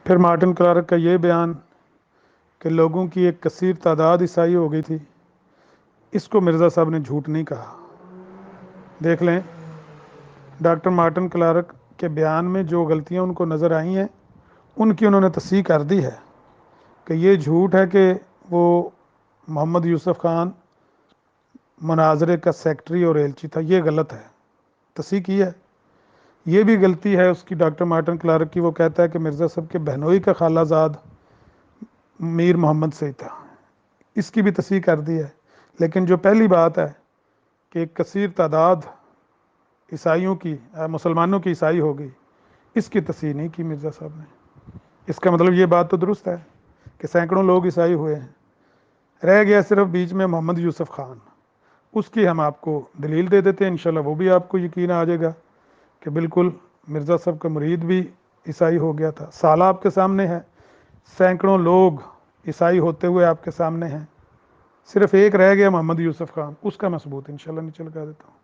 پھر Martin Clarke کا یہ بیان کہ لوگوں کی ایک کثیر تعداد عیسائی ہو گئی تھی، اس کو مرزا صاحب نے جھوٹ نہیں کہا۔ دیکھ لیں ڈاکٹر مارٹن کلارک کے بیان میں جو غلطیاں ان کو نظر آئی ہیں ان کی انہوں نے تصحیح کر دی ہے کہ یہ جھوٹ ہے کہ وہ محمد یوسف خان مناظرے کا سیکٹری اور ایلچی تھا، یہ غلط ہے، تصحیح کی ہے۔ یہ بھی غلطی ہے اس کی ڈاکٹر مارٹن کلارک کی، وہ کہتا ہے کہ مرزا صاحب کے بہنوئی کا خالہ زاد میر محمد سے ہی تھا، اس کی بھی تصحیح کر دی ہے۔ لیکن جو پہلی بات ہے کہ ایک کثیر تعداد عیسائیوں کی مسلمانوں کی عیسائی ہو گئی، اس کی تصحیح نہیں کی مرزا صاحب نے۔ اس کا مطلب یہ بات تو درست ہے کہ سینکڑوں لوگ عیسائی ہوئے ہیں، رہ گیا صرف بیچ میں محمد یوسف خان، اس کی ہم آپ کو دلیل دے دیتے ہیں، انشاءاللہ وہ بھی آپ کو یقین آ جائے گا کہ بالکل مرزا صاحب کا مرید بھی عیسائی ہو گیا تھا۔ سالہ آپ کے سامنے ہے، سینکڑوں لوگ عیسائی ہوتے ہوئے آپ کے سامنے ہیں، صرف ایک رہ گیا محمد یوسف خان، اس کا میں ثبوت انشاءاللہ نیچے لگا دیتا ہوں۔